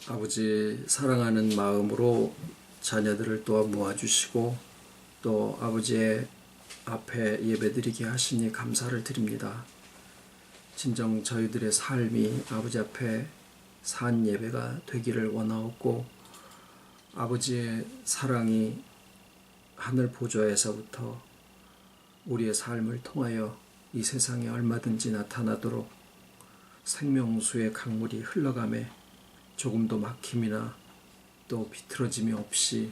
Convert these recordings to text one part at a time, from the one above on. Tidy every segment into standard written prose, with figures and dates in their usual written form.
아버지 사랑하는 마음으로 자녀들을 또 모아주시고 또 아버지의 앞에 예배드리게 하시니 감사를 드립니다. 진정 저희들의 삶이 아버지 앞에 산 예배가 되기를 원하옵고 아버지의 사랑이 하늘 보좌에서부터 우리의 삶을 통하여 이 세상에 얼마든지 나타나도록 생명수의 강물이 흘러가매 조금도 막힘이나 또 비틀어짐이 없이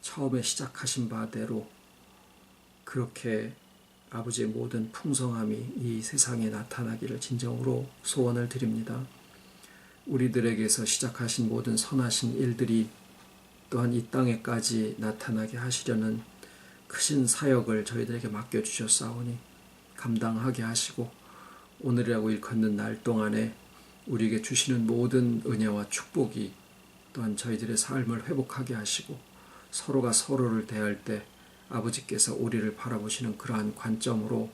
처음에 시작하신 바대로 그렇게 아버지의 모든 풍성함이 이 세상에 나타나기를 진정으로 소원을 드립니다. 우리들에게서 시작하신 모든 선하신 일들이 또한 이 땅에까지 나타나게 하시려는 크신 사역을 저희들에게 맡겨주셨사오니 감당하게 하시고 오늘이라고 일컫는 날 동안에 우리에게 주시는 모든 은혜와 축복이 또한 저희들의 삶을 회복하게 하시고 서로가 서로를 대할 때 아버지께서 우리를 바라보시는 그러한 관점으로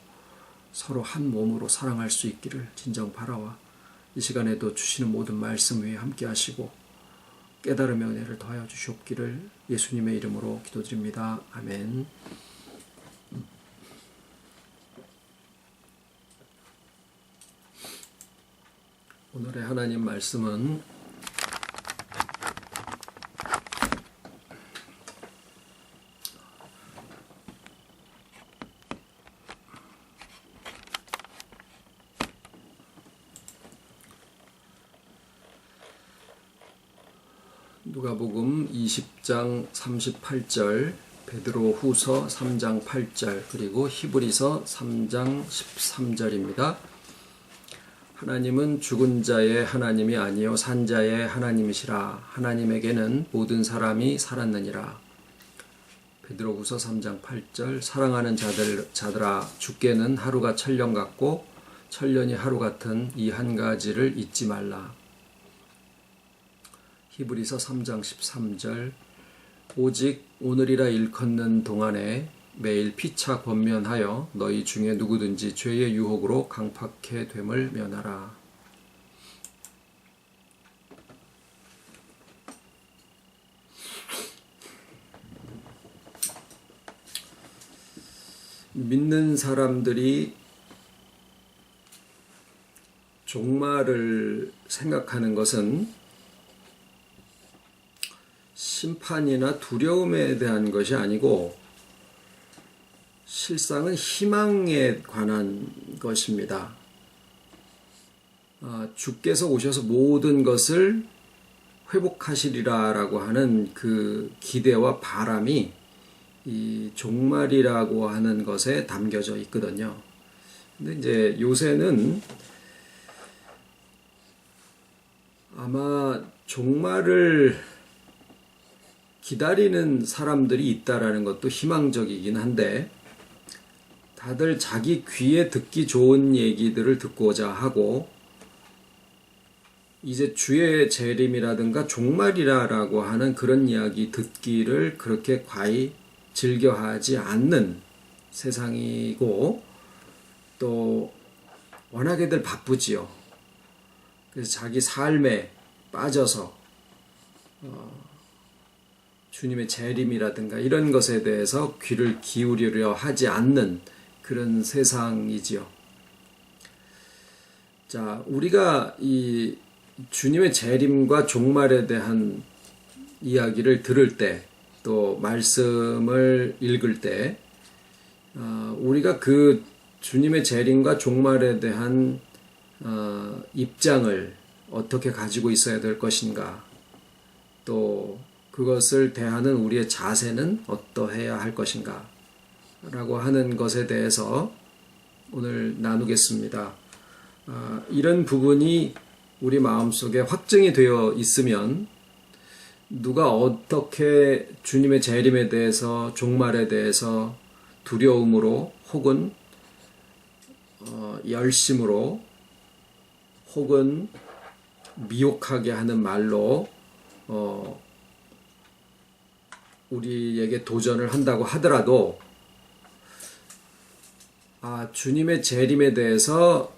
서로 한 몸으로 사랑할 수 있기를 진정 바라와 이 시간에도 주시는 모든 말씀 위에 함께 하시고 깨달음의 은혜를 더하여 주시옵기를 예수님의 이름으로 기도드립니다. 아멘. 오늘의 하나님 말씀은 누가복음 20장 38절, 베드로후서 3장 8절, 그리고 히브리서 3장 13절입니다. 하나님은 죽은 자의 하나님이 아니요 산 자의 하나님이시라. 하나님에게는 모든 사람이 살았느니라. 베드로후서 3장 8절. 사랑하는 자들아 주께는 하루가 천년 같고 천년이 하루 같은 이 한 가지를 잊지 말라. 히브리서 3장 13절. 오직 오늘이라 일컫는 동안에 매일 피차 권면하여 너희 중에 누구든지 죄의 유혹으로 강팍해 됨을 면하라. 믿는 사람들이 종말을 생각하는 것은 심판이나 두려움에 대한 것이 아니고 실상은 희망에 관한 것입니다. 주께서 오셔서 모든 것을 회복하시리라라고 하는 그 기대와 바람이 이 종말이라고 하는 것에 담겨져 있거든요. 근데 이제 요새는 아마 종말을 기다리는 사람들이 있다라는 것도 희망적이긴 한데 다들 자기 귀에 듣기 좋은 얘기들을 듣고자 하고 이제 주의 재림이라든가 종말이라고 하는 그런 이야기 듣기를 그렇게 과히 즐겨하지 않는 세상이고 또 워낙에들 바쁘지요. 그래서 자기 삶에 빠져서 주님의 재림이라든가 이런 것에 대해서 귀를 기울이려 하지 않는 그런 세상이지요. 자, 우리가 이 주님의 재림과 종말에 대한 이야기를 들을 때, 또 말씀을 읽을 때, 우리가 그 주님의 재림과 종말에 대한 입장을 어떻게 가지고 있어야 될 것인가, 또 그것을 대하는 우리의 자세는 어떠해야 할 것인가 라고 하는 것에 대해서 오늘 나누겠습니다. 이런 부분이 우리 마음속에 확증이 되어 있으면 누가 어떻게 주님의 재림에 대해서 종말에 대해서 두려움으로 혹은 열심으로 혹은 미혹하게 하는 말로 우리에게 도전을 한다고 하더라도 주님의 재림에 대해서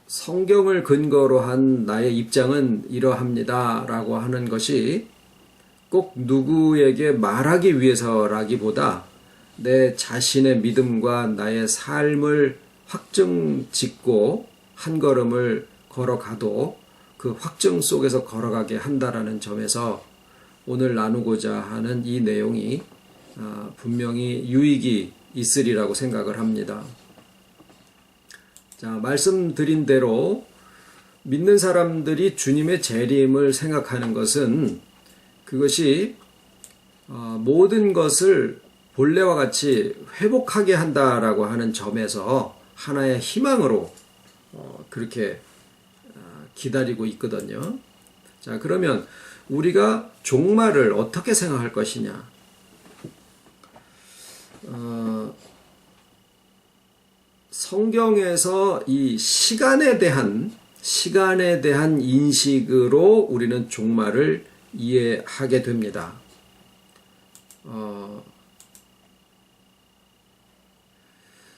성경을 근거로 한 나의 입장은 이러합니다 라고 하는 것이 꼭 누구에게 말하기 위해서라기보다 내 자신의 믿음과 나의 삶을 확증짓고 한 걸음을 걸어가도 그 확증 속에서 걸어가게 한다라는 점에서 오늘 나누고자 하는 이 내용이 분명히 유익이 있으리라고 생각을 합니다. 자, 말씀드린 대로 믿는 사람들이 주님의 재림을 생각하는 것은 그것이 모든 것을 본래와 같이 회복하게 한다라고 하는 점에서 하나의 희망으로 그렇게 기다리고 있거든요. 자, 그러면 우리가 종말을 어떻게 생각할 것이냐? 성경에서 이 시간에 대한 인식으로 우리는 종말을 이해하게 됩니다.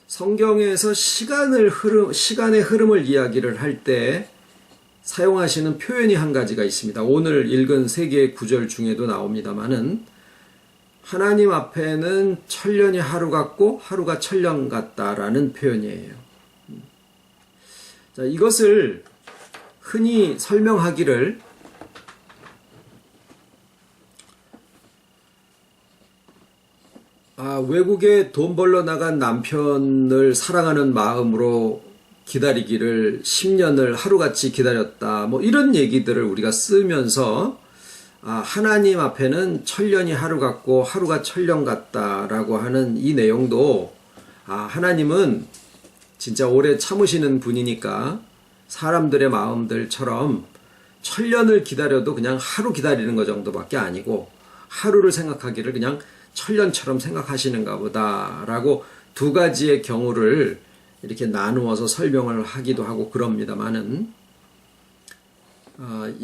성경에서 시간의 흐름을 이야기를 할 때 사용하시는 표현이 한 가지가 있습니다. 오늘 읽은 세 개의 구절 중에도 나옵니다만은 하나님 앞에는 천년이 하루 같고 하루가 천년 같다라는 표현이에요. 자, 이것을 흔히 설명하기를 외국에 돈 벌러 나간 남편을 사랑하는 마음으로 기다리기를 10년을 하루같이 기다렸다. 뭐 이런 얘기들을 우리가 쓰면서 하나님 앞에는 천년이 하루 같고 하루가 천년 같다라고 하는 이 내용도 하나님은 진짜 오래 참으시는 분이니까 사람들의 마음들처럼 천년을 기다려도 그냥 하루 기다리는 것 정도밖에 아니고 하루를 생각하기를 그냥 천년처럼 생각하시는가 보다라고 두 가지의 경우를 이렇게 나누어서 설명을 하기도 하고 그럽니다만은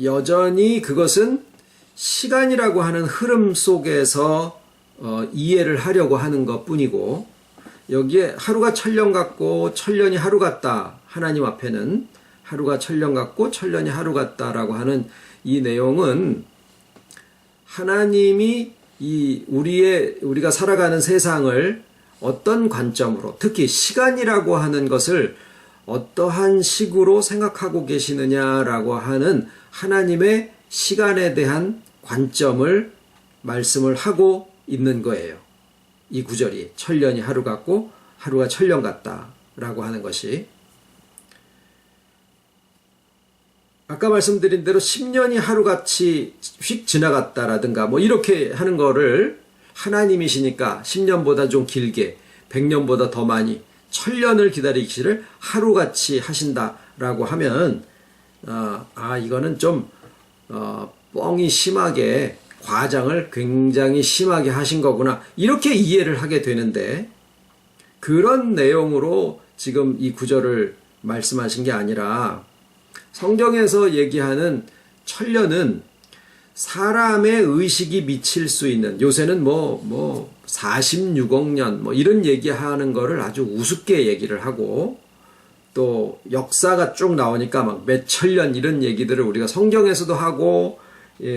여전히 그것은 시간이라고 하는 흐름 속에서 이해를 하려고 하는 것 뿐이고 여기에 하루가 천년 같고 천년이 하루 같다. 하나님 앞에는 하루가 천년 같고 천년이 하루 같다라고 하는 이 내용은 하나님이 우리가 살아가는 세상을 어떤 관점으로 특히 시간이라고 하는 것을 어떠한 식으로 생각하고 계시느냐라고 하는 하나님의 시간에 대한 관점을 말씀을 하고 있는 거예요. 이 구절이 천년이 하루 같고 하루가 천년 같다라고 하는 것이 아까 말씀드린 대로 10년이 하루같이 휙 지나갔다라든가 뭐 이렇게 하는 거를 하나님이시니까 10년보다 좀 길게 100년보다 더 많이 천년을 기다리기를 하루같이 하신다라고 하면 이거는 좀 뻥이 심하게 과장을 굉장히 심하게 하신 거구나 이렇게 이해를 하게 되는데 그런 내용으로 지금 이 구절을 말씀하신 게 아니라 성경에서 얘기하는 천년은 사람의 의식이 미칠 수 있는 요새는 46억 년 이런 얘기하는 거를 아주 우습게 얘기를 하고 또 역사가 쭉 나오니까 막 몇천 년 이런 얘기들을 우리가 성경에서도 하고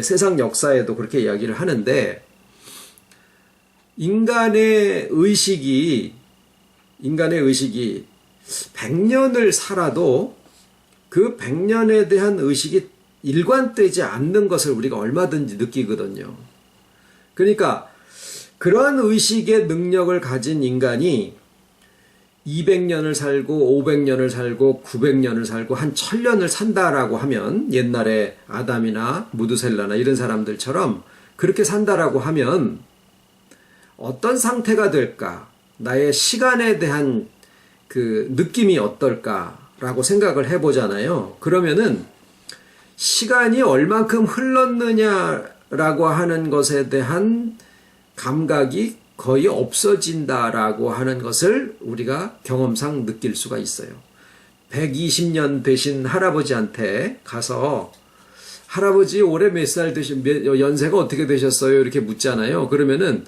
세상 역사에도 그렇게 이야기를 하는데 인간의 의식이 100년을 살아도 그 100년에 대한 의식이 일관되지 않는 것을 우리가 얼마든지 느끼거든요. 그러니까 그러한 의식의 능력을 가진 인간이 200년을 살고 500년을 살고 900년을 살고 한 1000년을 산다라고 하면 옛날에 아담이나 무드셀라나 이런 사람들처럼 그렇게 산다라고 하면 어떤 상태가 될까? 나의 시간에 대한 그 느낌이 어떨까라고 생각을 해보잖아요. 그러면은 시간이 얼만큼 흘렀느냐라고 하는 것에 대한 감각이 거의 없어진다라고 하는 것을 우리가 경험상 느낄 수가 있어요. 120년 되신 할아버지한테 가서 할아버지 올해 몇 살 연세가 어떻게 되셨어요? 이렇게 묻잖아요. 그러면은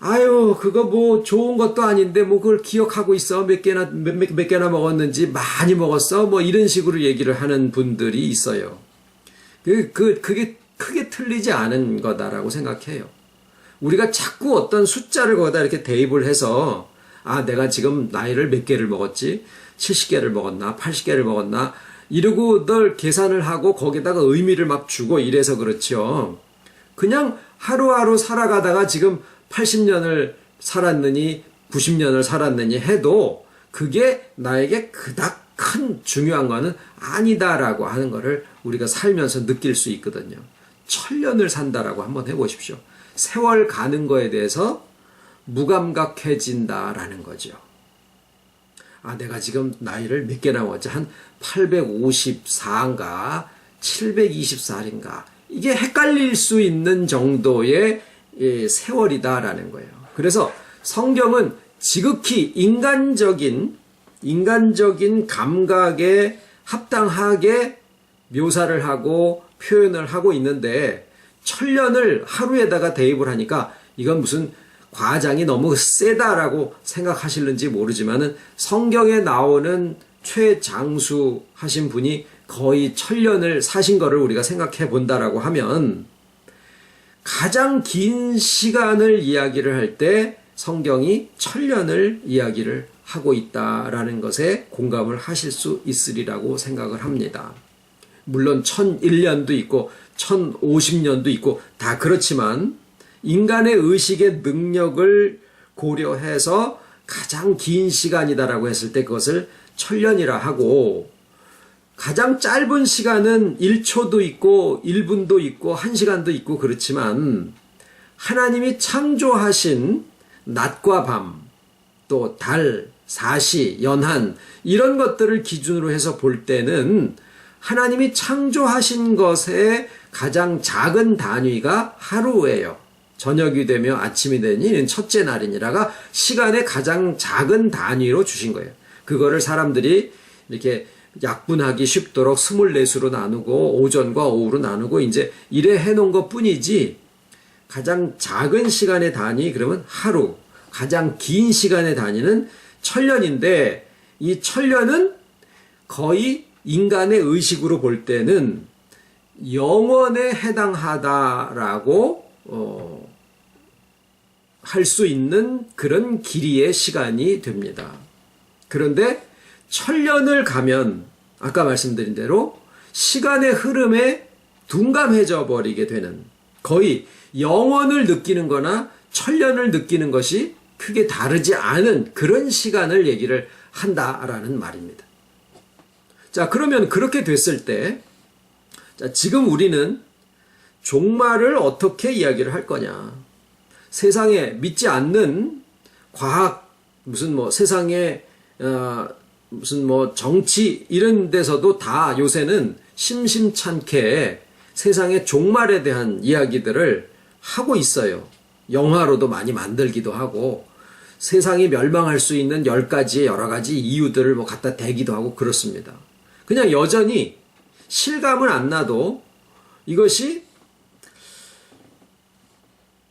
아유, 그거 뭐 좋은 것도 아닌데 뭐 그걸 기억하고 있어. 몇 개나 먹었는지 많이 먹었어. 뭐 이런 식으로 얘기를 하는 분들이 있어요. 그게 크게 틀리지 않은 거다라고 생각해요. 우리가 자꾸 어떤 숫자를 거기다 이렇게 대입을 해서 아, 내가 지금 나이를 몇 개를 먹었지? 70개를 먹었나? 80개를 먹었나? 이러고 늘 계산을 하고 거기다가 의미를 막 주고 이래서 그렇죠. 그냥 하루하루 살아가다가 지금 80년을 살았느니 90년을 살았느니 해도 그게 나에게 그닥 큰 중요한 거는 아니다라고 하는 거를 우리가 살면서 느낄 수 있거든요. 1000년을 산다라고 한번 해보십시오. 세월 가는 거에 대해서 무감각해진다라는 거죠. 아, 내가 지금 나이를 몇 개나 먹었지? 한 854인가 724인가 이게 헷갈릴 수 있는 정도의 세월이다라는 거예요. 그래서 성경은 지극히 인간적인 감각에 합당하게 묘사를 하고 표현을 하고 있는데 1000년을 하루에다가 대입을 하니까 이건 무슨 과장이 너무 세다라고 생각하실는지 모르지만은 성경에 나오는 최장수 하신 분이 거의 1000년을 사신 거를 우리가 생각해 본다라고 하면 가장 긴 시간을 이야기를 할 때 성경이 1000년을 이야기를 하고 있다라는 것에 공감을 하실 수 있으리라고 생각을 합니다. 물론 1001년도 있고 1050년도 있고 다 그렇지만 인간의 의식의 능력을 고려해서 가장 긴 시간이다라고 했을 때 그것을 1000년이라 하고 가장 짧은 시간은 1초도 있고 1분도 있고 1시간도 있고 그렇지만 하나님이 창조하신 낮과 밤, 또 달, 사시, 연한 이런 것들을 기준으로 해서 볼 때는 하나님이 창조하신 것의 가장 작은 단위가 하루예요. 저녁이 되며 아침이 되니 첫째 날이니라가 시간의 가장 작은 단위로 주신 거예요. 그거를 사람들이 이렇게 약분하기 쉽도록 24수로 나누고 오전과 오후로 나누고 이제 이래 해놓은 것 뿐이지 가장 작은 시간의 단위 그러면 하루, 가장 긴 시간의 단위는 1000년인데 이 1000년은 거의 인간의 의식으로 볼 때는 영원에 해당하다라고 할 수 있는 그런 길이의 시간이 됩니다. 그런데 1000년을 가면 아까 말씀드린 대로 시간의 흐름에 둔감해져 버리게 되는 거의 영원을 느끼는 거나 1000년을 느끼는 것이 크게 다르지 않은 그런 시간을 얘기를 한다라는 말입니다. 자, 그러면 그렇게 됐을 때 자, 지금 우리는 종말을 어떻게 이야기를 할 거냐. 세상에 믿지 않는 과학, 무슨 뭐 세상에 무슨 뭐 정치 이런 데서도 다 요새는 심심찮게 세상의 종말에 대한 이야기들을 하고 있어요. 영화로도 많이 만들기도 하고 세상이 멸망할 수 있는 10가지의 여러 가지 이유들을 뭐 갖다 대기도 하고 그렇습니다. 그냥 여전히 실감은 안 나도 이것이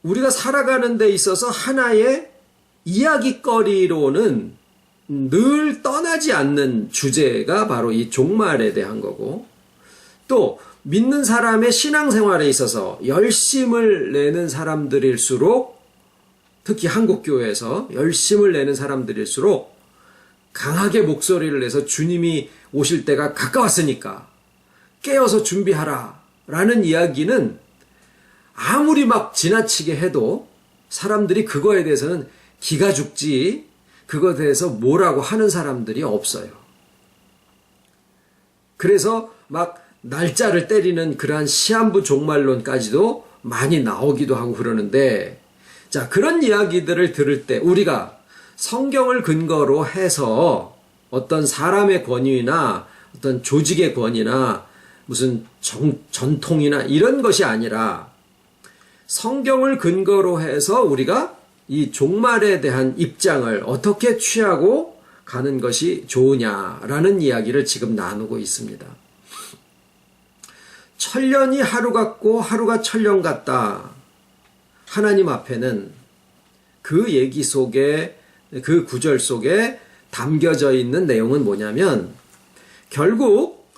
우리가 살아가는 데 있어서 하나의 이야기거리로는 늘 떠나지 않는 주제가 바로 이 종말에 대한 거고 또 믿는 사람의 신앙생활에 있어서 열심을 내는 사람들일수록 특히 한국교회에서 열심을 내는 사람들일수록 강하게 목소리를 내서 주님이 오실 때가 가까웠으니까 깨어서 준비하라 라는 이야기는 아무리 막 지나치게 해도 사람들이 그거에 대해서는 기가 죽지 그거에 대해서 뭐라고 하는 사람들이 없어요. 그래서 막 날짜를 때리는 그러한 시한부 종말론까지도 많이 나오기도 하고 그러는데 자, 그런 이야기들을 들을 때 우리가 성경을 근거로 해서 어떤 사람의 권위나 어떤 조직의 권위나 무슨 전통이나 이런 것이 아니라 성경을 근거로 해서 우리가 이 종말에 대한 입장을 어떻게 취하고 가는 것이 좋으냐라는 이야기를 지금 나누고 있습니다. 1000년이 하루 같고 하루가 1000년 같다. 하나님 앞에는 그 얘기 속에, 그 구절 속에 담겨져 있는 내용은 뭐냐면, 결국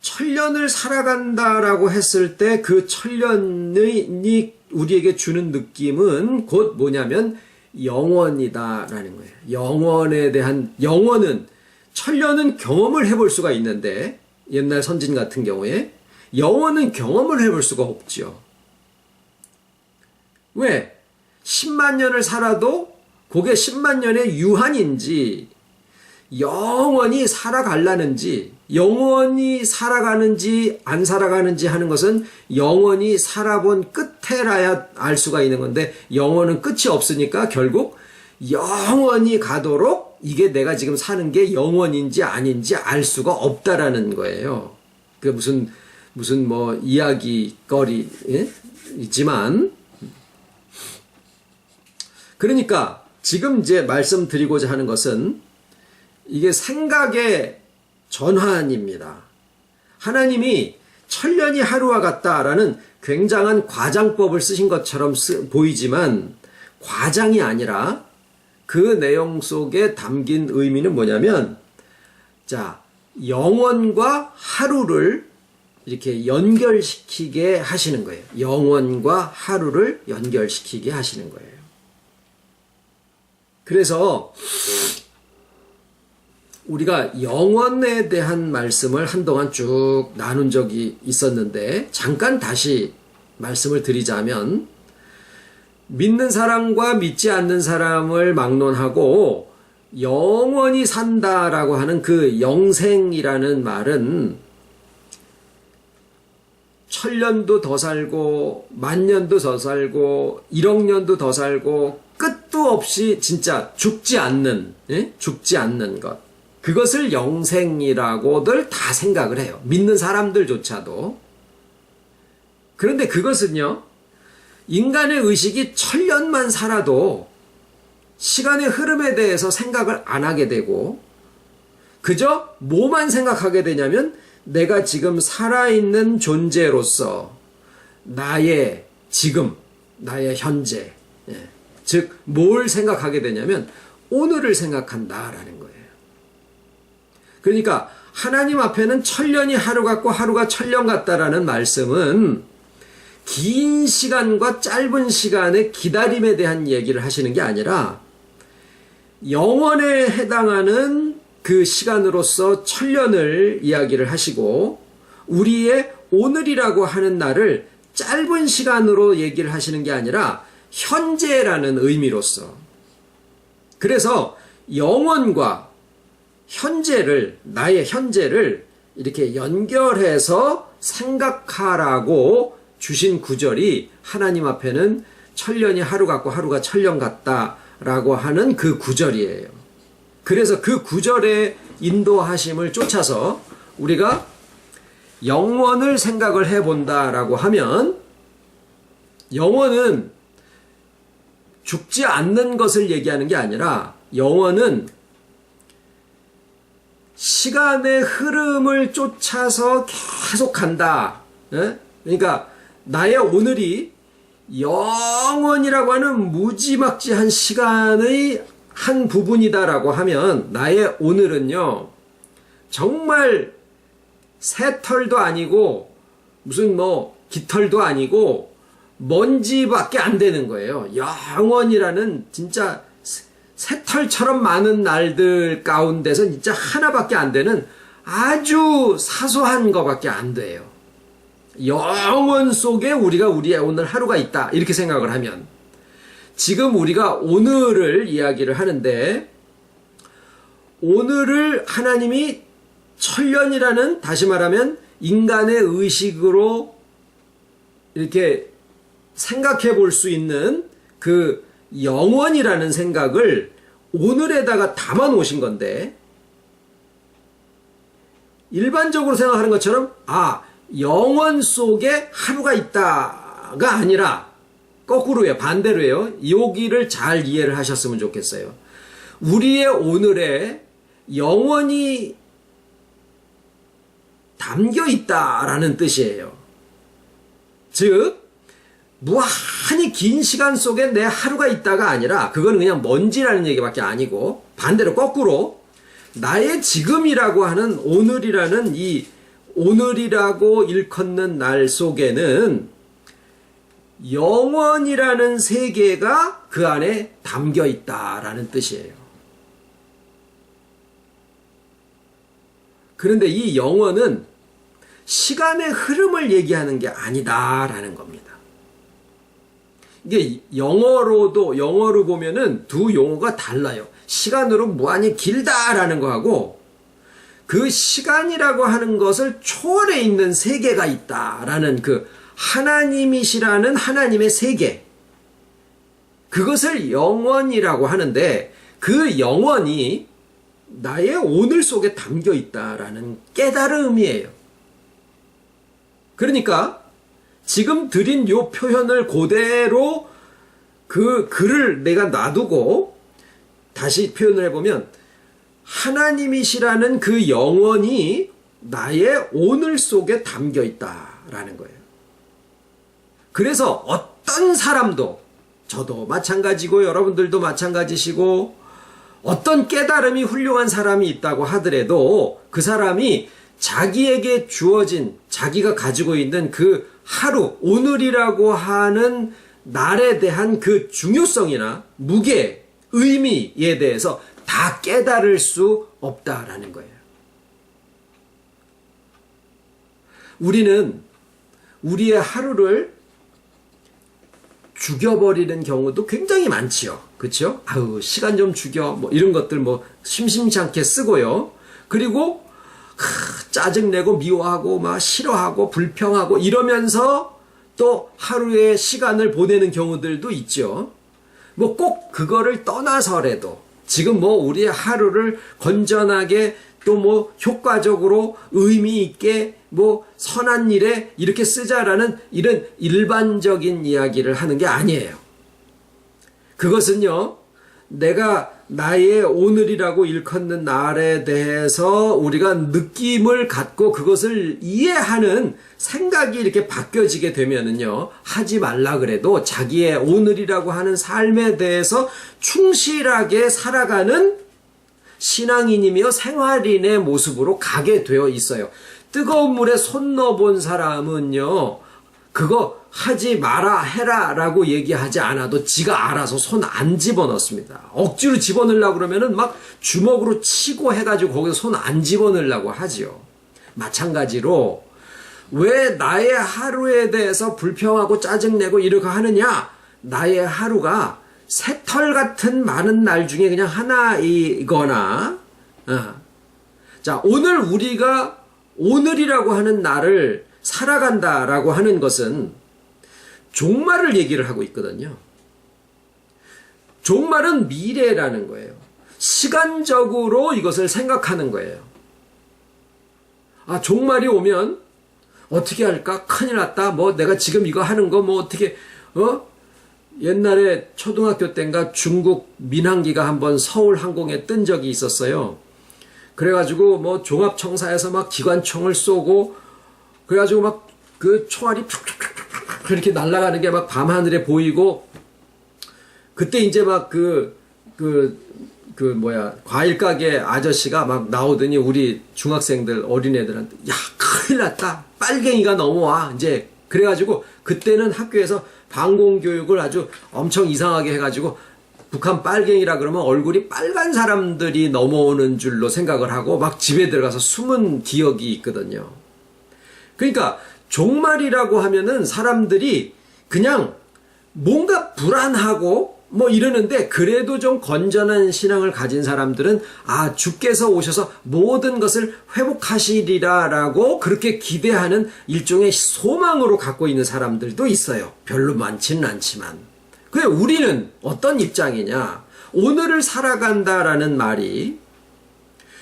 천년을 살아간다라고 했을 때 그 천년이 우리에게 주는 느낌은 곧 뭐냐면 영원이다라는 거예요. 영원에 대한, 영원은, 천년은 경험을 해볼 수가 있는데, 옛날 선진 같은 경우에 영원은 경험을 해볼 수가 없죠. 왜? 10만 년을 살아도 그게 10만 년의 유한인지, 영원히 살아가려는지, 영원히 살아가는지 안 살아가는지 하는 것은 영원히 살아본 끝에라야 알 수가 있는 건데, 영원은 끝이 없으니까 결국 영원히 가도록 이게 내가 지금 사는 게 영원인지 아닌지 알 수가 없다라는 거예요. 그 무슨 뭐 이야기거리, 예? 있지만, 그러니까 지금 이제 말씀드리고자 하는 것은 이게 생각의 전환입니다. 하나님이 천년이 하루와 같다라는 굉장한 과장법을 쓰신 것처럼 보이지만 과장이 아니라 그 내용 속에 담긴 의미는 뭐냐면, 자, 영원과 하루를 이렇게 연결시키게 하시는 거예요. 영원과 하루를 연결시키게 하시는 거예요. 그래서 우리가 영원에 대한 말씀을 한동안 쭉 나눈 적이 있었는데, 잠깐 다시 말씀을 드리자면, 믿는 사람과 믿지 않는 사람을 막론하고 영원히 산다라고 하는 그 영생이라는 말은 천년도 더 살고 만년도 더 살고 1억 년도 더 살고 끝도 없이 진짜 죽지 않는, 예? 죽지 않는 것, 그것을 영생이라고들 다 생각을 해요. 믿는 사람들조차도. 그런데 그것은요, 인간의 의식이 천년만 살아도 시간의 흐름에 대해서 생각을 안 하게 되고, 그저 뭐만 생각하게 되냐면 내가 지금 살아있는 존재로서 나의 지금, 나의 현재, 예. 즉 뭘 생각하게 되냐면 오늘을 생각한다라는 거예요. 그러니까 하나님 앞에는 천년이 하루 같고 하루가 천년 같다라는 말씀은 긴 시간과 짧은 시간의 기다림에 대한 얘기를 하시는 게 아니라 영원에 해당하는 그 시간으로서 천년을 이야기를 하시고, 우리의 오늘이라고 하는 날을 짧은 시간으로 얘기를 하시는 게 아니라 현재라는 의미로서, 그래서 영원과 현재를, 나의 현재를 이렇게 연결해서 생각하라고 주신 구절이 하나님 앞에는 천년이 하루 같고 하루가 천년 같다라고 하는 그 구절이에요. 그래서 그 구절의 인도하심을 쫓아서 우리가 영원을 생각을 해본다라고 하면, 영원은 죽지 않는 것을 얘기하는 게 아니라 영원은 시간의 흐름을 쫓아서 계속 간다. 그러니까 나의 오늘이 영원이라고 하는 무지막지한 시간의 한 부분이다라고 하면, 나의 오늘은요 정말 새털도 아니고 무슨 뭐 깃털도 아니고 먼지밖에 안 되는 거예요. 영원이라는 진짜 새털처럼 많은 날들 가운데서 진짜 하나밖에 안 되는 아주 사소한 것밖에 안 돼요. 영원 속에 우리의 오늘 하루가 있다, 이렇게 생각을 하면, 지금 우리가 오늘을 이야기를 하는데, 오늘을 하나님이 천년이라는, 다시 말하면 인간의 의식으로 이렇게 생각해 볼 수 있는 그 영원이라는 생각을 오늘에다가 담아 놓으신 건데, 일반적으로 생각하는 것처럼 영원 속에 하루가 있다가 아니라 거꾸로예요. 반대로예요. 여기를 잘 이해를 하셨으면 좋겠어요. 우리의 오늘에 영원이 담겨 있다라는 뜻이에요. 즉 무한히 긴 시간 속에 내 하루가 있다가 아니라 그건 그냥 먼지라는 얘기밖에 아니고 반대로 거꾸로 나의 지금이라고 하는 오늘이라는 이 오늘이라고 일컫는 날 속에는 영원이라는 세계가 그 안에 담겨 있다라는 뜻이에요. 그런데 이 영원은 시간의 흐름을 얘기하는 게 아니다라는 겁니다. 이게 영어로 보면은 두 용어가 달라요. 시간으로 무한히 길다라는 거하고 그 시간이라고 하는 것을 초월해 있는 세계가 있다라는 그 하나님이시라는 하나님의 세계. 그것을 영원이라고 하는데 그 영원이 나의 오늘 속에 담겨 있다라는 깨달음이에요. 그러니까 지금 드린 요 표현을 그대로 그 글을 내가 놔두고 다시 표현을 해보면 하나님이시라는 그 영원이 나의 오늘 속에 담겨 있다라는 거예요. 그래서 어떤 사람도 저도 마찬가지고 여러분들도 마찬가지시고 어떤 깨달음이 훌륭한 사람이 있다고 하더라도 그 사람이 자기에게 주어진 자기가 가지고 있는 그 하루 오늘이라고 하는 날에 대한 그 중요성이나 무게, 의미에 대해서 다 깨달을 수 없다라는 거예요. 우리는 우리의 하루를 죽여버리는 경우도 굉장히 많지요. 그렇죠? 아유, 시간 좀 죽여. 뭐 이런 것들 뭐 심심치 않게 쓰고요. 그리고 짜증내고 미워하고 막 싫어하고 불평하고 이러면서 또 하루의 시간을 보내는 경우들도 있죠. 뭐 꼭 그거를 떠나서라도 지금 뭐 우리의 하루를 건전하게 또 뭐 효과적으로 의미 있게 뭐 선한 일에 이렇게 쓰자라는 이런 일반적인 이야기를 하는 게 아니에요. 그것은요, 내가 나의 오늘이라고 일컫는 날에 대해서 우리가 느낌을 갖고 그것을 이해하는 생각이 이렇게 바뀌어지게 되면은요, 하지 말라 그래도 자기의 오늘이라고 하는 삶에 대해서 충실하게 살아가는 신앙인이며 생활인의 모습으로 가게 되어 있어요. 뜨거운 물에 손 넣어본 사람은요, 그거 하지 마라 해라 라고 얘기하지 않아도 지가 알아서 손 안 집어넣습니다. 억지로 집어넣으려고 그러면은 막 주먹으로 치고 해가지고 거기서 손 안 집어넣으려고 하지요. 마찬가지로 왜 나의 하루에 대해서 불평하고 짜증내고 이렇게 하느냐? 나의 하루가 새털 같은 많은 날 중에 그냥 하나이거나, 자, 오늘 우리가 오늘이라고 하는 날을 살아간다라고 하는 것은 종말을 얘기를 하고 있거든요. 종말은 미래라는 거예요. 시간적으로 이것을 생각하는 거예요. 아, 종말이 오면 어떻게 할까? 큰일 났다. 뭐 내가 지금 이거 하는 거 뭐 어떻게 옛날에 초등학교 때인가 중국 민항기가 한번 서울 항공에 뜬 적이 있었어요. 그래가지고 뭐 종합청사에서 막 기관총을 쏘고 그래가지고 막 그 총알이 팍팍팍팍 이렇게 날아가는 게 막 밤하늘에 보이고 그때 이제 막 과일 가게 아저씨가 막 나오더니 우리 중학생들 어린애들한테 야, 큰일 났다. 빨갱이가 넘어와. 이제 그래가지고 그때는 학교에서 방공교육을 아주 엄청 이상하게 해가지고 북한 빨갱이라 그러면 얼굴이 빨간 사람들이 넘어오는 줄로 생각을 하고 막 집에 들어가서 숨은 기억이 있거든요. 그러니까 종말이라고 하면은 사람들이 그냥 뭔가 불안하고 뭐 이러는데 그래도 좀 건전한 신앙을 가진 사람들은 아, 주께서 오셔서 모든 것을 회복하시리라라고 그렇게 기대하는 일종의 소망으로 갖고 있는 사람들도 있어요. 별로 많지는 않지만. 그래, 우리는 어떤 입장이냐? 오늘을 살아간다라는 말이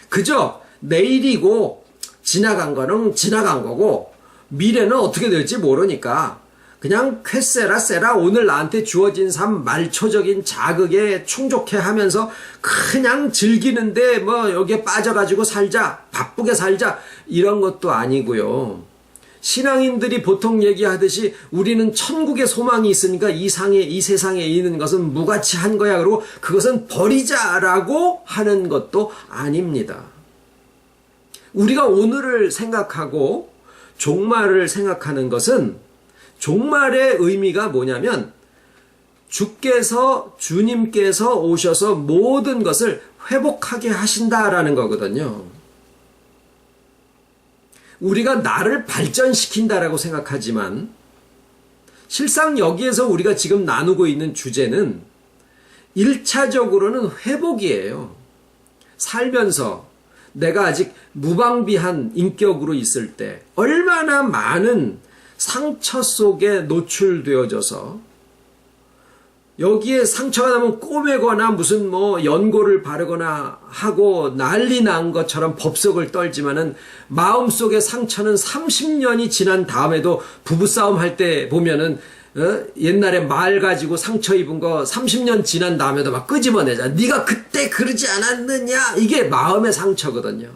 그저 내일이고 지나간 거는 지나간 거고 미래는 어떻게 될지 모르니까 그냥 쾌세라 세라 오늘 나한테 주어진 삶 말초적인 자극에 충족해 하면서 그냥 즐기는데 뭐 여기에 빠져가지고 살자, 바쁘게 살자 이런 것도 아니고요. 신앙인들이 보통 얘기하듯이 우리는 천국의 소망이 있으니까 이 세상에 있는 것은 무가치한 거야. 그리고 그것은 버리자라고 하는 것도 아닙니다. 우리가 오늘을 생각하고 종말을 생각하는 것은 종말의 의미가 뭐냐면 주님께서 오셔서 모든 것을 회복하게 하신다라는 거거든요. 우리가 나를 발전시킨다라고 생각하지만 실상 여기에서 우리가 지금 나누고 있는 주제는 1차적으로는 회복이에요. 살면서 내가 아직 무방비한 인격으로 있을 때 얼마나 많은 상처 속에 노출되어져서 여기에 상처가 나면 꼬매거나 무슨 연고를 바르거나 하고 난리 난 것처럼 법석을 떨지만은 마음속의 상처는 30년이 지난 다음에도 부부싸움 할 때 보면은 옛날에 말 가지고 상처 입은 거 30년 지난 다음에도 막 끄집어내자. 네가 그때 그러지 않았느냐. 이게 마음의 상처거든요.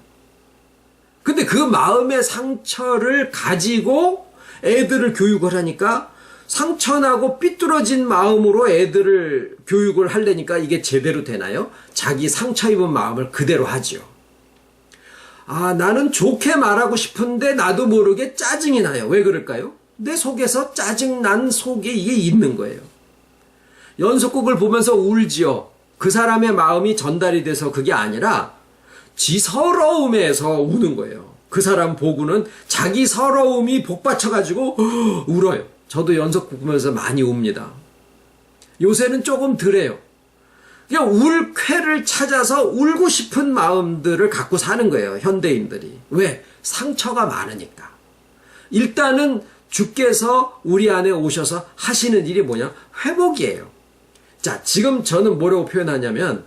근데 그 마음의 상처를 가지고 애들을 교육을 하니까 상처나고 삐뚤어진 마음으로 애들을 교육을 하려니까 이게 제대로 되나요? 자기 상처 입은 마음을 그대로 하죠. 나는 좋게 말하고 싶은데 나도 모르게 짜증이 나요. 왜 그럴까요? 내 속에서 짜증난 속에 이게 있는 거예요. 연속극을 보면서 울지요. 그 사람의 마음이 전달이 돼서 그게 아니라 지 서러움에서 우는 거예요. 그 사람 보고는 자기 서러움이 복받쳐가지고 울어요. 저도 연속극 보면서 많이 웁니다. 요새는 조금 덜해요. 그냥 울 쾌를 찾아서 울고 싶은 마음들을 갖고 사는 거예요. 현대인들이. 왜? 상처가 많으니까. 일단은 주께서 우리 안에 오셔서 하시는 일이 뭐냐? 회복이에요. 자, 지금 저는 뭐라고 표현하냐면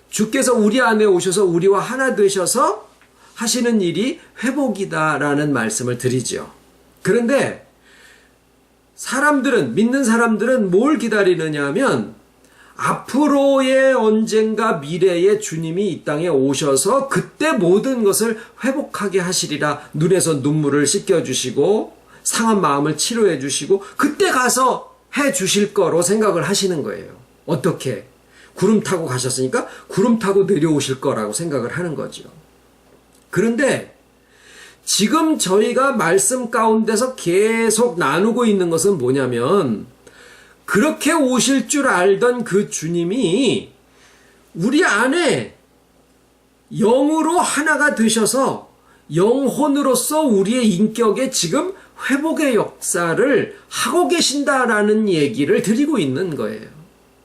주께서 우리 안에 오셔서 우리와 하나 되셔서 하시는 일이 회복이다라는 말씀을 드리죠. 그런데 믿는 사람들은 뭘 기다리느냐 하면 앞으로의 언젠가 미래에 주님이 이 땅에 오셔서 그때 모든 것을 회복하게 하시리라. 눈에서 눈물을 씻겨주시고 상한 마음을 치료해 주시고 그때 가서 해 주실 거로 생각을 하시는 거예요. 어떻게? 구름 타고 가셨으니까 구름 타고 내려오실 거라고 생각을 하는 거죠. 그런데 지금 저희가 말씀 가운데서 계속 나누고 있는 것은 뭐냐면 그렇게 오실 줄 알던 그 주님이 우리 안에 영으로 하나가 되셔서 영혼으로서 우리의 인격에 지금 회복의 역사를 하고 계신다라는 얘기를 드리고 있는 거예요.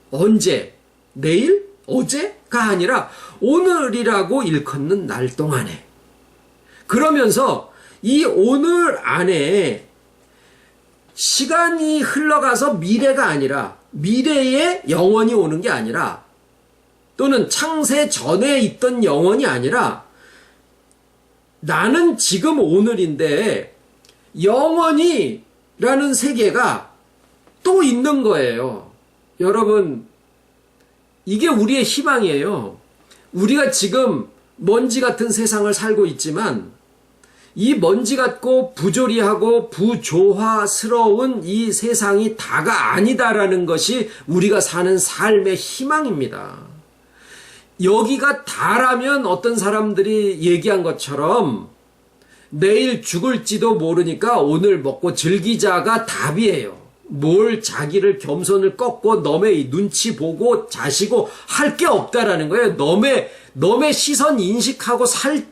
언제? 내일? 어제가 아니라 오늘이라고 일컫는 날 동안에. 그러면서 이 오늘 안에 시간이 흘러가서 미래가 아니라 미래에 영원이 오는 게 아니라 또는 창세 전에 있던 영원이 아니라 나는 지금 오늘인데 영원이라는 세계가 또 있는 거예요. 여러분, 이게 우리의 희망이에요. 우리가 지금 먼지 같은 세상을 살고 있지만 이 먼지 같고 부조리하고 부조화스러운 이 세상이 다가 아니다라는 것이 우리가 사는 삶의 희망입니다. 여기가 다라면 어떤 사람들이 얘기한 것처럼 내일 죽을지도 모르니까 오늘 먹고 즐기자가 답이에요. 뭘 자기를 겸손을 꺾고 너의 눈치 보고 자시고 할 게 없다라는 거예요. 너의 시선 인식하고 살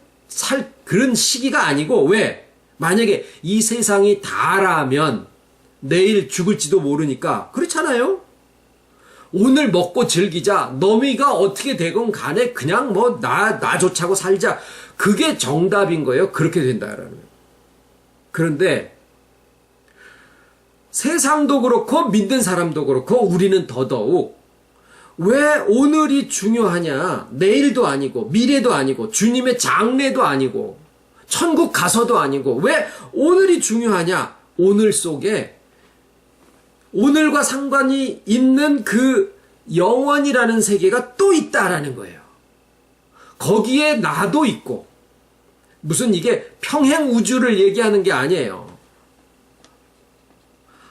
그런 시기가 아니고 왜? 만약에 이 세상이 다라면 내일 죽을지도 모르니까 그렇잖아요. 오늘 먹고 즐기자. 너희가 어떻게 되건 간에 그냥 나 좋자고 살자. 그게 정답인 거예요. 그렇게 된다라는 거예요. 그런데 세상도 그렇고 믿는 사람도 그렇고 우리는 더더욱 왜 오늘이 중요하냐? 내일도 아니고 미래도 아니고 주님의 장래도 아니고 천국 가서도 아니고 왜 오늘이 중요하냐? 오늘 속에 오늘과 상관이 있는 그 영원이라는 세계가 또 있다라는 거예요. 거기에 나도 있고 무슨 이게 평행 우주를 얘기하는 게 아니에요.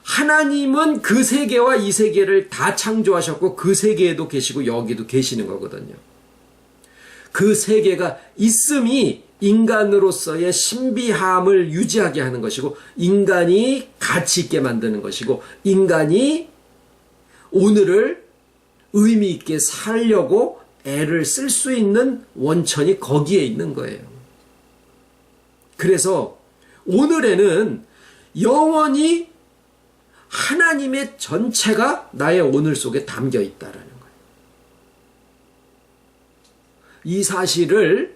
하나님은 그 세계와 이 세계를 다 창조하셨고 그 세계에도 계시고 여기도 계시는 거거든요. 그 세계가 있음이 인간으로서의 신비함을 유지하게 하는 것이고 인간이 가치 있게 만드는 것이고 인간이 오늘을 의미 있게 살려고 애를 쓸 수 있는 원천이 거기에 있는 거예요. 그래서 오늘에는 영원히 하나님의 전체가 나의 오늘 속에 담겨 있다라는 거예요. 이 사실을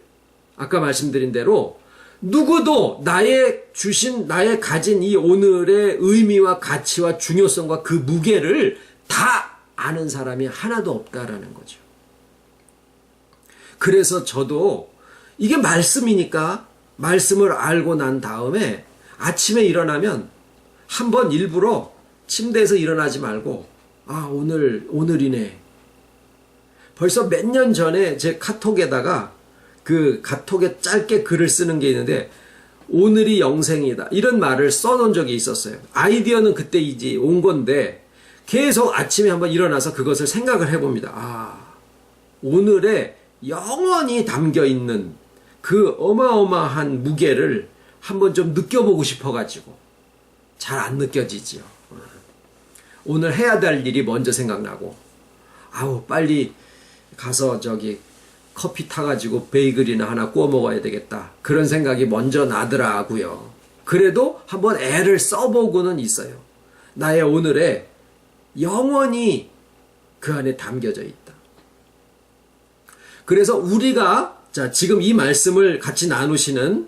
아까 말씀드린 대로 누구도 나의 가진 이 오늘의 의미와 가치와 중요성과 그 무게를 다 아는 사람이 하나도 없다라는 거죠. 그래서 저도 이게 말씀이니까 말씀을 알고 난 다음에 아침에 일어나면 한번 일부러 침대에서 일어나지 말고 오늘이네. 벌써 몇 년 전에 제 카톡에다가 그 카톡에 짧게 글을 쓰는 게 있는데 오늘이 영생이다 이런 말을 써놓은 적이 있었어요. 아이디어는 그때 이제 온 건데 계속 아침에 한번 일어나서 그것을 생각을 해봅니다. 오늘에 영원히 담겨있는 그 어마어마한 무게를 한번 좀 느껴보고 싶어가지고 잘 안 느껴지지요. 오늘 해야 될 일이 먼저 생각나고 빨리 가서 커피 타가지고 베이글이나 하나 구워 먹어야 되겠다 그런 생각이 먼저 나더라고요. 그래도 한번 애를 써보고는 있어요. 나의 오늘에 영원히 그 안에 담겨져 있다. 그래서 우리가 지금 이 말씀을 같이 나누시는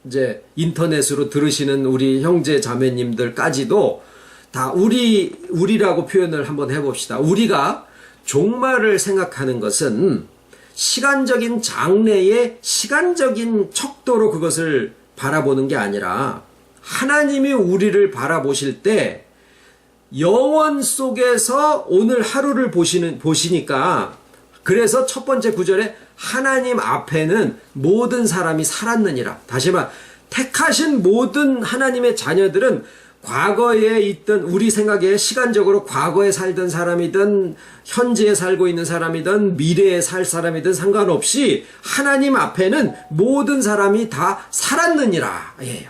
이제 인터넷으로 들으시는 우리 형제 자매님들까지도 다 우리라고 표현을 한번 해봅시다. 우리가 종말을 생각하는 것은 시간적인 장래의 시간적인 척도로 그것을 바라보는 게 아니라 하나님이 우리를 바라보실 때 영원 속에서 오늘 하루를 보시니까 그래서 첫 번째 구절에 하나님 앞에는 모든 사람이 살았느니라. 다시 말 택하신 모든 하나님의 자녀들은 과거에 있던 우리 생각에 시간적으로 과거에 살던 사람이든 현재에 살고 있는 사람이든 미래에 살 사람이든 상관없이 하나님 앞에는 모든 사람이 다 살았느니라 예요.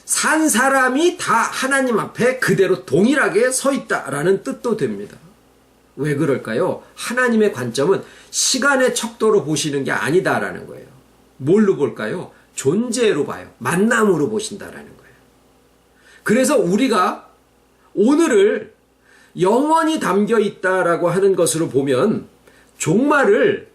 산 사람이 다 하나님 앞에 그대로 동일하게 서 있다라는 뜻도 됩니다. 왜 그럴까요? 하나님의 관점은 시간의 척도로 보시는 게 아니다라는 거예요. 뭘로 볼까요? 존재로 봐요. 만남으로 보신다라는 거예요. 그래서 우리가 오늘을 영원히 담겨 있다라고 하는 것으로 보면 종말을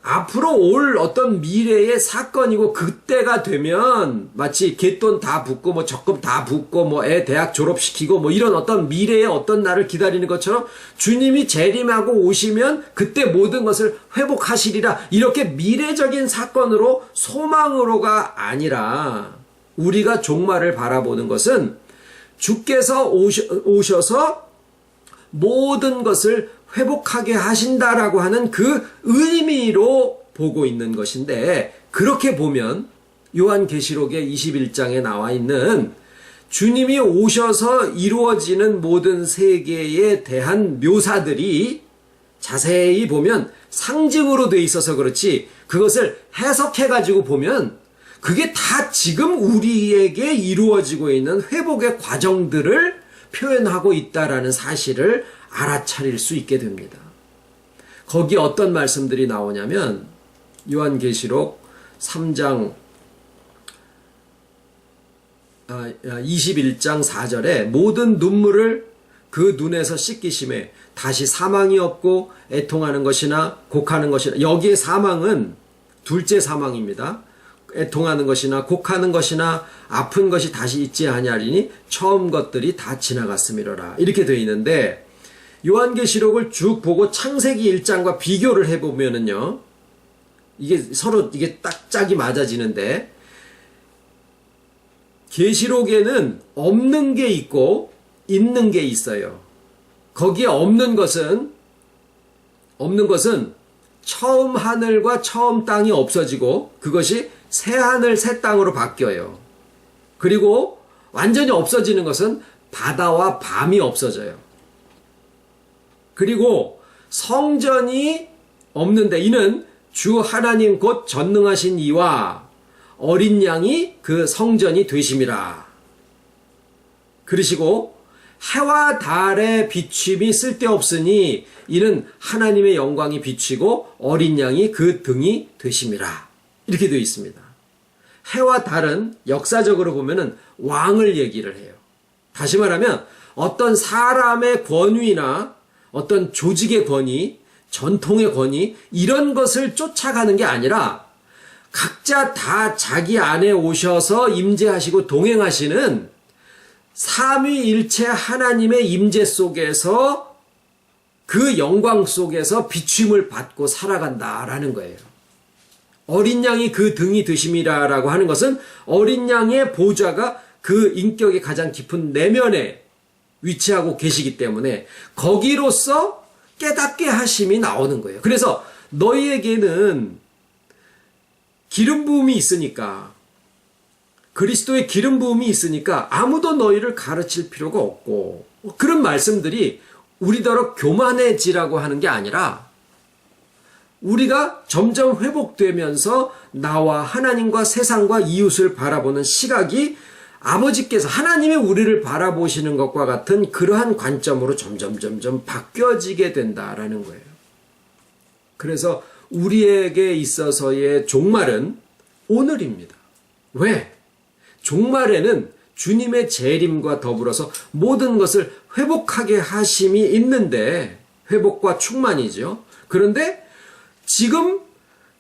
앞으로 올 어떤 미래의 사건이고 그때가 되면 마치 갯돈 다 붓고 뭐 적금 다 붓고 뭐 애 대학 졸업시키고 뭐 이런 어떤 미래의 어떤 날을 기다리는 것처럼 주님이 재림하고 오시면 그때 모든 것을 회복하시리라 이렇게 미래적인 사건으로 소망으로가 아니라 우리가 종말을 바라보는 것은 주께서 오셔서 모든 것을 회복하게 하신다라고 하는 그 의미로 보고 있는 것인데 그렇게 보면 요한계시록의 21장에 나와 있는 주님이 오셔서 이루어지는 모든 세계에 대한 묘사들이 자세히 보면 상징으로 돼 있어서 그렇지 그것을 해석해가지고 보면 그게 다 지금 우리에게 이루어지고 있는 회복의 과정들을 표현하고 있다라는 사실을 알아차릴 수 있게 됩니다. 거기 어떤 말씀들이 나오냐면 요한계시록 3장 21장 4절에 모든 눈물을 그 눈에서 씻기심에 다시 사망이 없고 애통하는 것이나 곡하는 것이나 여기에 사망은 둘째 사망입니다. 애통하는 것이나 곡하는 것이나 아픈 것이 다시 있지 아니하리니 처음 것들이 다 지나갔음이로라 이렇게 되어 있는데 요한계시록을 쭉 보고 창세기 1장과 비교를 해보면은요 이게 서로 이게 딱 짝이 맞아지는데 계시록에는 없는 게 있고 있는 게 있어요. 거기에 없는 것은 처음 하늘과 처음 땅이 없어지고 그것이 새 하늘 새 땅으로 바뀌어요. 그리고 완전히 없어지는 것은 바다와 밤이 없어져요. 그리고 성전이 없는데 이는 주 하나님 곧 전능하신 이와 어린 양이 그 성전이 되심이라. 그러시고 해와 달의 비춤이 쓸데없으니 이는 하나님의 영광이 비치고 어린 양이 그 등이 되심이라. 이렇게 되어 있습니다. 해와 달은 역사적으로 보면은 왕을 얘기를 해요. 다시 말하면 어떤 사람의 권위나 어떤 조직의 권위, 전통의 권위 이런 것을 쫓아가는 게 아니라 각자 다 자기 안에 오셔서 임재하시고 동행하시는 삼위일체 하나님의 임재 속에서 그 영광 속에서 비춤을 받고 살아간다라는 거예요. 어린 양이 그 등이 되심이라라고 하는 것은 어린 양의 보좌가 그 인격의 가장 깊은 내면에 위치하고 계시기 때문에 거기로서 깨닫게 하심이 나오는 거예요. 그래서 너희에게는 기름 부음이 있으니까, 그리스도의 기름 부음이 있으니까 아무도 너희를 가르칠 필요가 없고, 그런 말씀들이 우리더러 교만해지라고 하는 게 아니라 우리가 점점 회복되면서 나와 하나님과 세상과 이웃을 바라보는 시각이 아버지께서 하나님의 우리를 바라보시는 것과 같은 그러한 관점으로 점점 바뀌어지게 된다라는 거예요. 그래서 우리에게 있어서의 종말은 오늘입니다. 왜? 종말에는 주님의 재림과 더불어서 모든 것을 회복하게 하심이 있는데, 회복과 충만이죠. 그런데 지금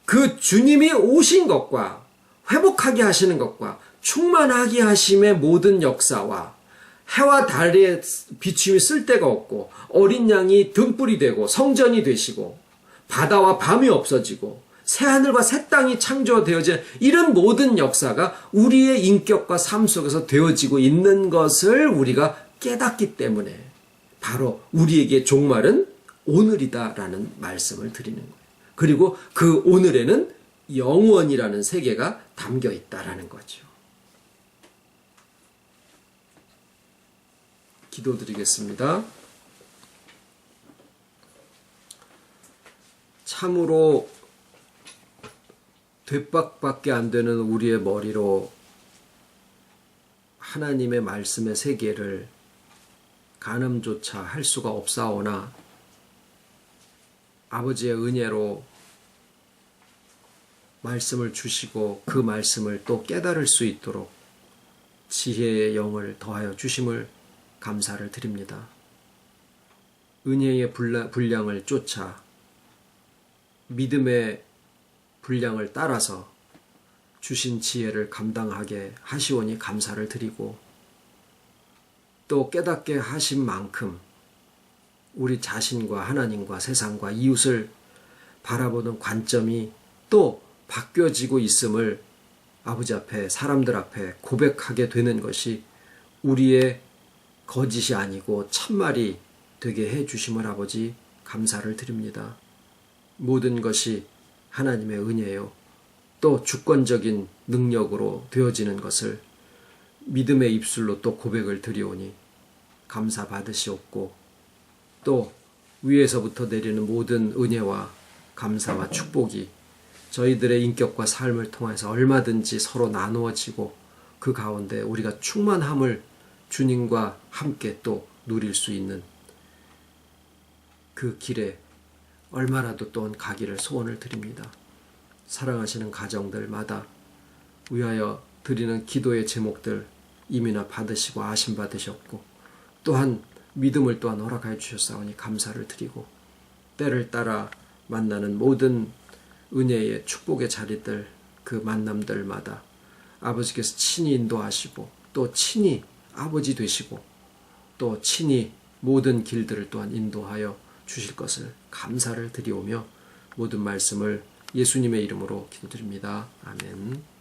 그 주님이 오신 것과 회복하게 하시는 것과 충만하게 하심의 모든 역사와 해와 달의 비춤이 쓸데가 없고 어린 양이 등불이 되고 성전이 되시고 바다와 밤이 없어지고 새하늘과 새 땅이 창조되어진 이런 모든 역사가 우리의 인격과 삶 속에서 되어지고 있는 것을 우리가 깨닫기 때문에 바로 우리에게 종말은 오늘이다라는 말씀을 드리는 거예요. 그리고 그 오늘에는 영원이라는 세계가 담겨 있다라는 거죠. 기도드리겠습니다. 참으로 뒷박밖에 안 되는 우리의 머리로 하나님의 말씀의 세계를 가늠조차 할 수가 없사오나 아버지의 은혜로 말씀을 주시고 그 말씀을 또 깨달을 수 있도록 지혜의 영을 더하여 주심을 감사를 드립니다. 은혜의 분량을 쫓아 믿음의 분량을 따라서 주신 지혜를 감당하게 하시오니 감사를 드리고 또 깨닫게 하신 만큼 우리 자신과 하나님과 세상과 이웃을 바라보는 관점이 또 바뀌어지고 있음을 아버지 앞에 사람들 앞에 고백하게 되는 것이 우리의 거짓이 아니고 참말이 되게 해 주심을 아버지 감사를 드립니다. 모든 것이 하나님의 은혜요 또 주권적인 능력으로 되어지는 것을 믿음의 입술로 또 고백을 드리오니 감사 받으시옵고 또 위에서부터 내리는 모든 은혜와 감사와 축복이 저희들의 인격과 삶을 통해서 얼마든지 서로 나누어지고 그 가운데 우리가 충만함을 주님과 함께 또 누릴 수 있는 그 길에 얼마라도 또한 가기를 소원을 드립니다. 사랑하시는 가정들마다 위하여 드리는 기도의 제목들 이미나 받으시고 아심 받으셨고 또한 믿음을 또한 허락하여 주셨사오니 감사를 드리고 때를 따라 만나는 모든 은혜의 축복의 자리들 그 만남들마다 아버지께서 친히 인도하시고 또 친히 아버지 되시고 또 친히 모든 길들을 또한 인도하여 주실 것을 감사를 드리오며 모든 말씀을 예수님의 이름으로 기도드립니다. 아멘.